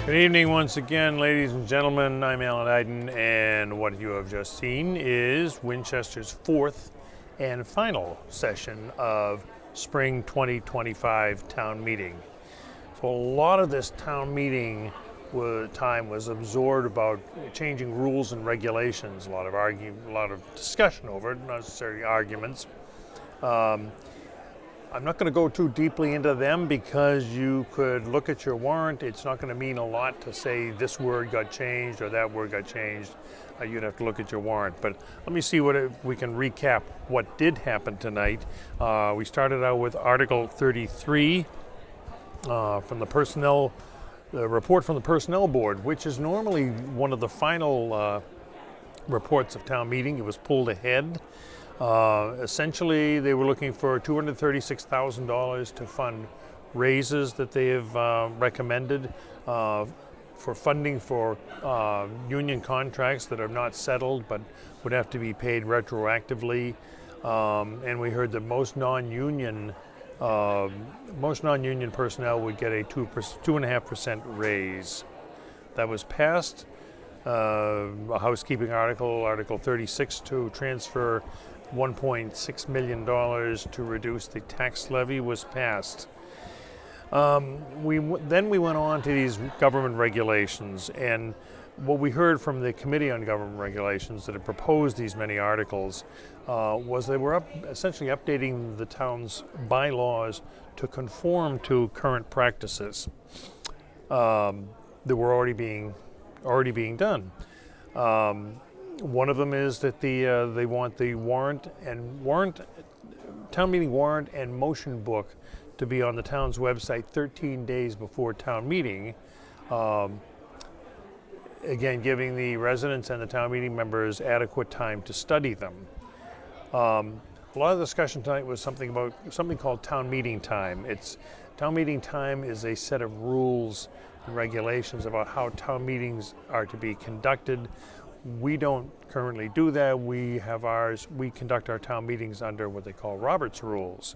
Good evening once again, ladies and gentlemen. I'm Alan Iden, and what you have just seen is Winchester's fourth and final session of Spring 2025 town meeting. So a lot of this town meeting time was absorbed about changing rules and regulations. A lot of discussion over it, not necessarily arguments. I'm not going to go too deeply into them because you could look at your warrant. It's not going to mean a lot to say this word got changed or that word got changed. You'd have to look at your warrant. But let me see if we can recap what did happen tonight. We started out with Article 33 from the report from the Personnel Board, which is normally one of the final reports of town meeting. It was pulled ahead. Essentially, they were looking for $236,000 to fund raises that they have recommended for funding for union contracts that are not settled but would have to be paid retroactively. And we heard that most non-union personnel would get a 2.5% raise. That was passed. A housekeeping Article 36, to transfer $1.6 million to reduce the tax levy, was passed. Then we went on to these government regulations, and what we heard from the Committee on Government Regulations that had proposed these many articles was they were essentially updating the town's bylaws to conform to current practices that were already being done. One of them is that they want the town meeting warrant and motion book to be on the town's website 13 days before town meeting. Again, giving the residents and the town meeting members adequate time to study them. A lot of the discussion tonight was something called town meeting time. Town meeting time is a set of rules and regulations about how town meetings are to be conducted. We don't currently do that. We conduct our town meetings under what they call Robert's Rules.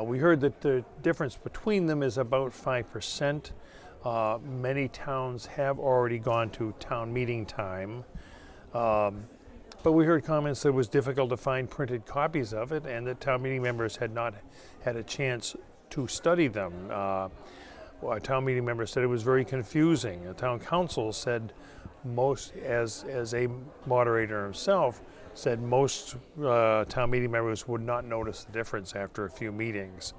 We heard that the difference between them is about 5%. Many towns have already gone to town meeting time. But we heard comments that it was difficult to find printed copies of it and that town meeting members had not had a chance to study them. A town meeting member said it was very confusing. A town council said as a moderator himself, said most town meeting members would not notice the difference after a few meetings.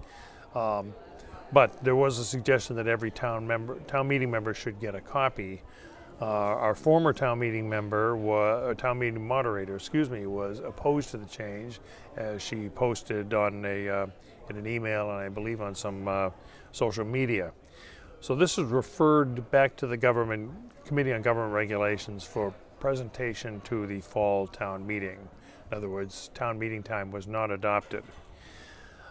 But there was a suggestion that every town meeting member should get a copy. Our former town meeting moderator, was opposed to the change, as she posted in an email and I believe on some social media. So this is referred back to the Committee on Government Regulations for presentation to the fall town meeting. In other words, town meeting time was not adopted.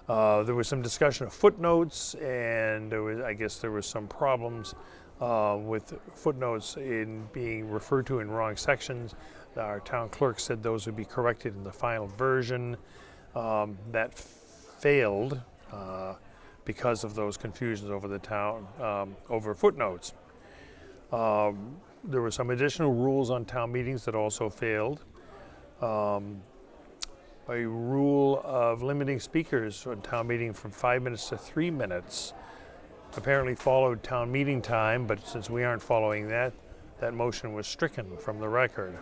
There was some discussion of footnotes, and there was some problems with footnotes in being referred to in wrong sections. Our town clerk said those would be corrected in the final version. That failed because of those confusions over footnotes. There were some additional rules on town meetings that also failed. A rule of limiting speakers on town meeting from 5 minutes to 3 minutes apparently followed town meeting time, but since we aren't following that motion was stricken from the record.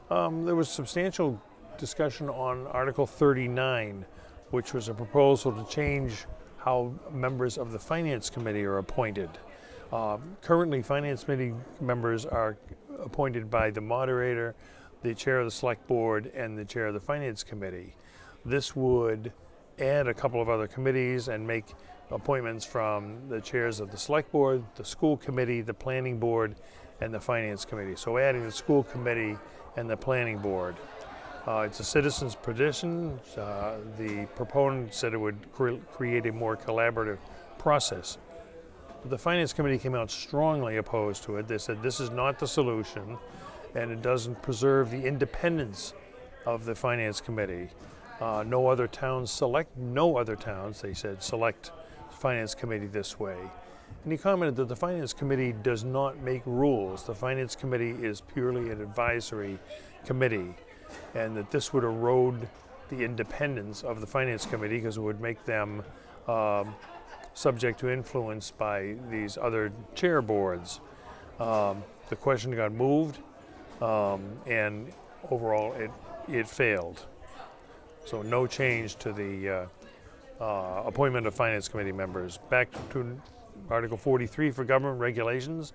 There was substantial discussion on Article 39, which was a proposal to change how members of the Finance Committee are appointed. Currently, Finance Committee members are appointed by the moderator, the chair of the Select Board, and the chair of the Finance Committee. This would add a couple of other committees and make appointments from the chairs of the Select Board, the School Committee, the Planning Board, and the Finance Committee. So adding the School Committee and the Planning Board. It's a citizen's petition. The proponent said it would create a more collaborative process. But the Finance Committee came out strongly opposed to it. They said this is not the solution, and it doesn't preserve the independence of the Finance Committee. No other towns, they said, select Finance Committee this way. And he commented that the Finance Committee does not make rules. The Finance Committee is purely an advisory committee, and that this would erode the independence of the Finance Committee because it would make them subject to influence by these other chair boards. The question got moved, and overall it failed. So no change to the appointment of Finance Committee members. Back to Article 43 for government regulations.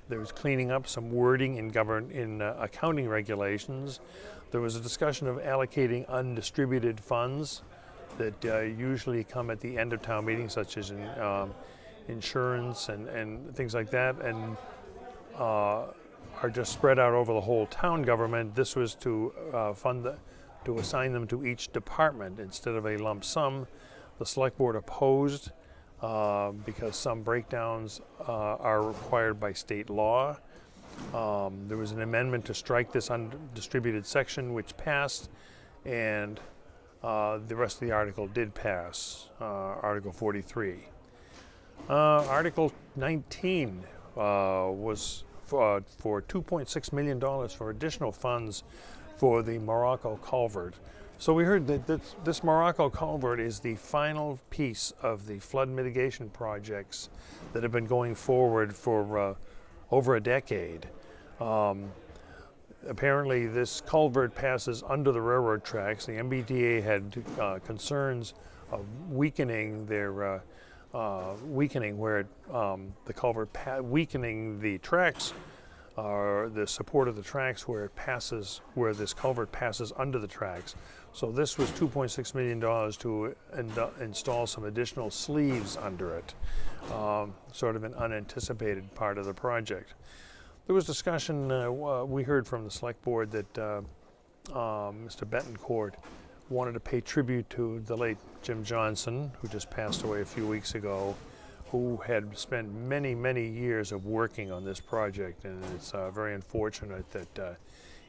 There's cleaning up some wording in accounting regulations. There was a discussion of allocating undistributed funds that usually come at the end of town meetings, such as insurance and things like that, and are just spread out over the whole town government. This was to to assign them to each department instead of a lump sum. The select board opposed because some breakdowns are required by state law. There was an amendment to strike this undistributed section, which passed, and the rest of the article did pass, Article 43. Article 19 was for $2.6 million for additional funds for the Morocco culvert. So we heard that this Morocco culvert is the final piece of the flood mitigation projects that have been going forward for over a decade. Apparently this culvert passes under the railroad tracks. The MBTA had concerns of weakening their weakening where the culvert weakening the tracks, the support of the tracks where it passes, where this culvert passes under the tracks. So this was $2.6 million to install some additional sleeves under it, sort of an unanticipated part of the project. There was discussion, we heard from the select board that Mr. Betancourt wanted to pay tribute to the late Jim Johnson, who just passed away a few weeks ago, who had spent many, many years of working on this project, and it's very unfortunate that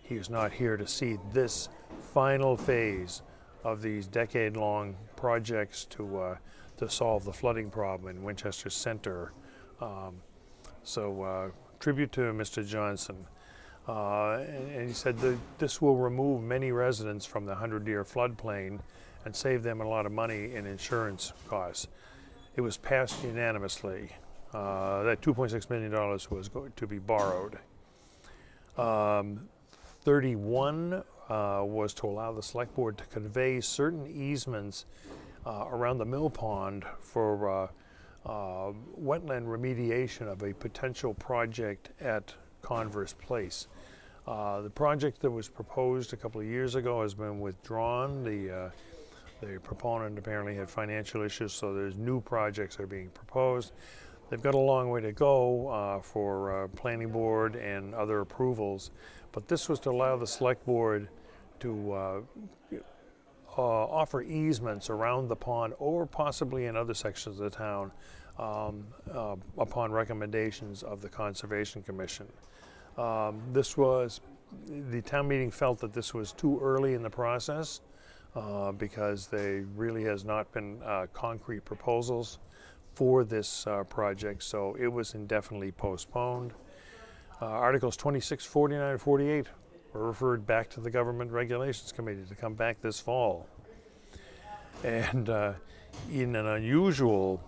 he is not here to see this final phase of these decade-long projects to solve the flooding problem in Winchester Center. Tribute to Mr. Johnson. And he said that this will remove many residents from the 100-year floodplain and save them a lot of money in insurance costs. It was passed unanimously. That $2.6 million was going to be borrowed. 31 was to allow the select board to convey certain easements around the mill pond for wetland remediation of a potential project at Converse Place. The project that was proposed a couple of years ago has been withdrawn. The proponent apparently had financial issues, so there's new projects that are being proposed. They've got a long way to go for planning board and other approvals, but this was to allow the select board to offer easements around the pond or possibly in other sections of the town upon recommendations of the Conservation Commission. The town meeting felt that this was too early in the process because there really has not been concrete proposals for this project, so it was indefinitely postponed. Articles 26, 49, and 48 were referred back to the Government Regulations Committee to come back this fall. And in an unusual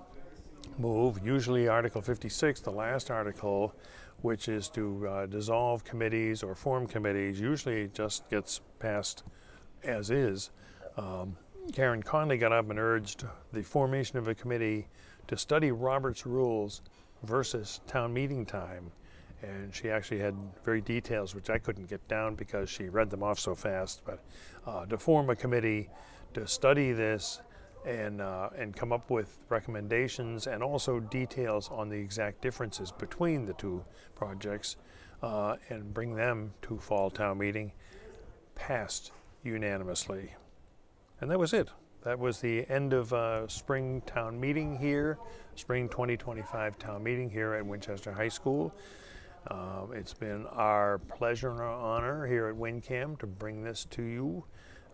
move, usually Article 56, the last article, which is to dissolve committees or form committees, usually just gets passed as is. Karen Conley got up and urged the formation of a committee to study Robert's rules versus town meeting time. And she actually had very details which I couldn't get down because she read them off so fast, but to form a committee to study this and come up with recommendations and also details on the exact differences between the two projects and bring them to fall town meeting, passed unanimously. And that was it. That was the end of spring town meeting here, spring 2025 town meeting here at Winchester High School. It's been our pleasure and our honor here at WinCam to bring this to you,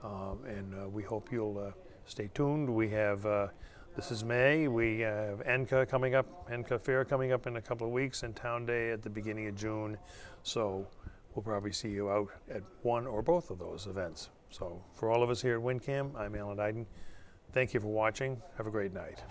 and we hope you'll stay tuned. We have This is May. We have NCA coming up, NCA Fair coming up in a couple of weeks, and Town Day at the beginning of June. So we'll probably see you out at one or both of those events. So for all of us here at WinCam, I'm Alan Iden. Thank you for watching. Have a great night.